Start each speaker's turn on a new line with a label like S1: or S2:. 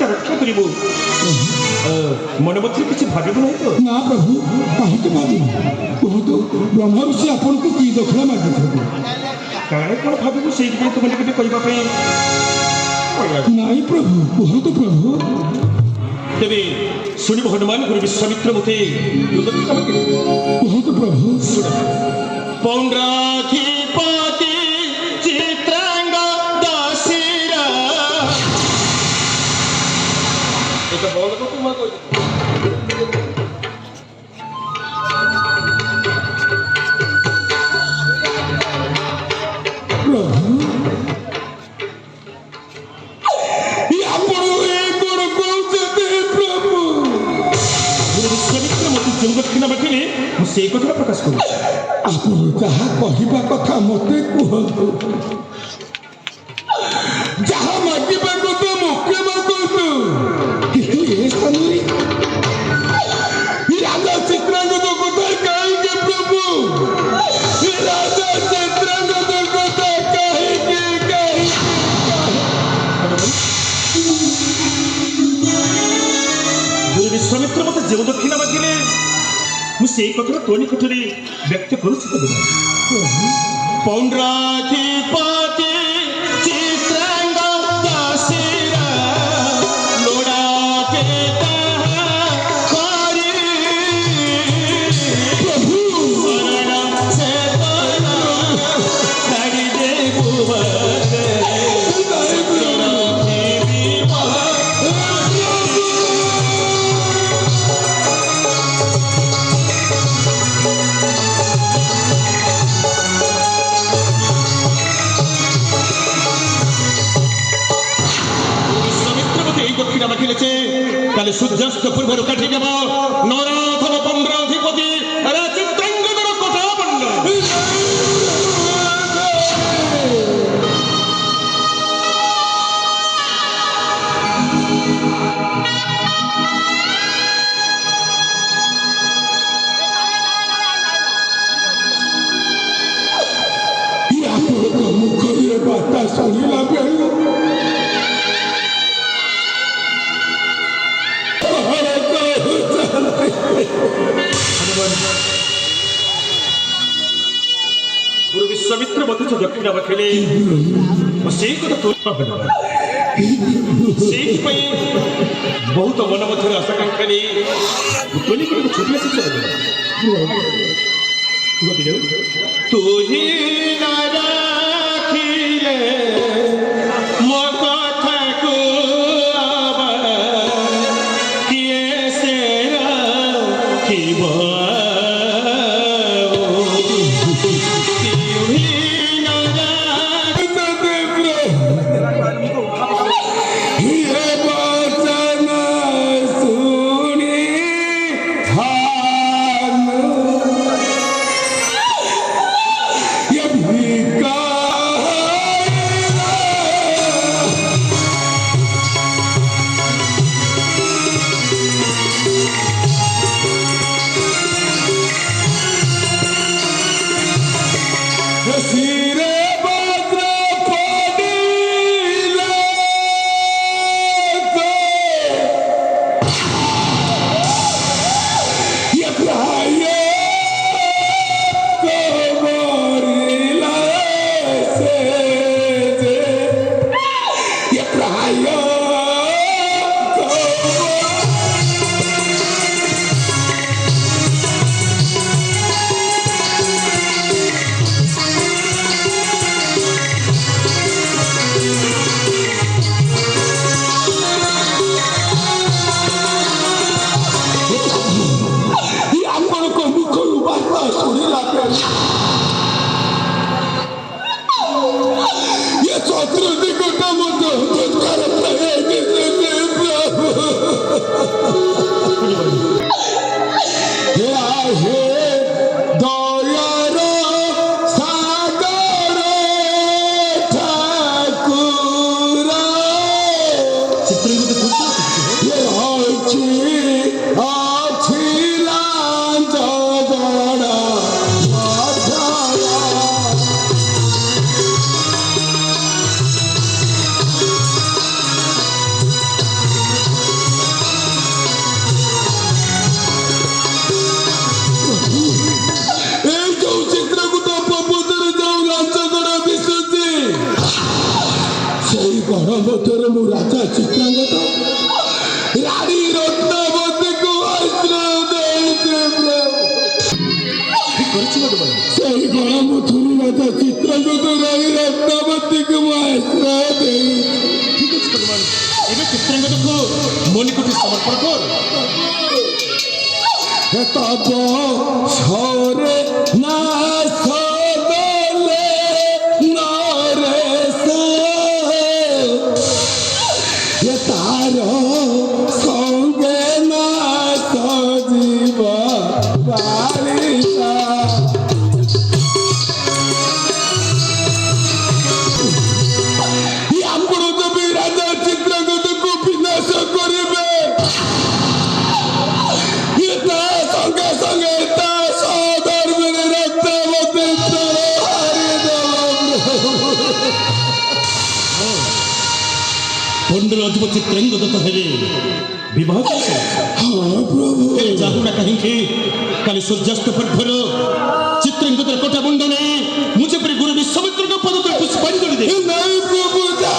S1: पूजा रक्षा करू मन मध्य किसी भाव ना तो
S2: ना प्रभु कहीं मागे कहतु ब्रह्म ऋषि आपन को की दक्षिणा मागे
S1: काहे कौन भाव से तुम कहवाई
S2: नहीं प्रभु कहतु प्रभु
S1: तेरे शुणव हनुमान गुरु विश्वामित्र मते
S2: कहतु प्रभु
S1: पौंड्राधिपति चित्रांग दासीरा এটা বল তো তোমার কই
S2: प्रभु या पड़ो एक और कौचते प्रभु
S1: गुरु विश्वामित्र मते जो दक्षिणा मागिले मु सेई कथा प्रकाश करू
S2: आपण जहाँ कहवा कथा मते कहतु जहाँ मागिबा कथा मुख्य मागतु किंतु ए स्थान राजा चित्रांगद कथा कहीं प्रभु राजा चित्रांगद कथा कहीं
S1: गुरु विश्वामित्र मते जो दक्षिणा मागिले मु सेई कथा तो निकटरे व्यक्त करू पौंड्राधिपति चित्रांग दासीरा लोड़ा के
S2: प्रभु
S1: शरण से छाड़ी दे दक्षिणा मागिले काले सूर्यास्त पूर्व काटी देव नराधम पौंड्राधिपति चित्रांगदर कथा बंद
S2: मुखरे बात शुणिला बेलू
S1: गुरु विश्वामित्र मते जो दक्षिणा मागिले से कथा तो बहुत मन मध्य आशाकांक्षा नहीं छुट्टी तू ही मो कथा को किए से राखिब
S2: ରାଜା ଚିତ୍ରାଙ୍ଗଦ ରାଣୀ ରତ୍ନାବତୀକୁ ଆଶ୍ରୟ ଦେଇଛି ପ୍ରଭୁ।
S1: ঠিক করেছি ভগবান।
S2: সেই গণমথুরি রাজা চিত্রাঙ্গদ রানী রত্নাবতীকে ମୁଁ ଆଶ୍ରୟ ଦେଇଛି।
S1: ঠিক আছে ভগবান, ଏବେ ଚିତ୍ରାଙ୍ଗଦକୁ ମଣିକୋଟି ସମର୍ପଣ କର।
S2: তব সরে না সদলে নরেশ তার সঙ্গে না সজীব বালিকা ଆପଣ ଯଦି ରାଜା ଚିତ୍ରାଙ୍ଗଦକୁ ବିନାଶ କରିବେ ତା ସଙ୍ଗେ ସଙ୍ଗେ ତା ସହଧର୍ମିଣୀ ରତ୍ନାବତୀ
S1: ପଣ୍ଡର ଅଧିପ ଚିତ୍ରାଙ୍ଗଦ ତ ହେଲେ ବିବାହ କରିছে।
S2: ହଁ ପ୍ରଭୁ
S1: ଏ ଯାହୁନା କାହିଁକି କାଲି ସୂର୍ଯ୍ୟାସ୍ତ ପୂର୍ବର ଚିତ୍ରାଙ୍ଗଦର କୋଠା ମୁଣ୍ଡ ନେଇ ମୁଁ ଯେପରି ଗୁରୁ ବିଶ୍ୱାମିତ୍ରଙ୍କ ପଦ ତଳେ ପୁଷ୍ପାଞ୍ଜଳି ଦେବି।
S2: ନାଇଁ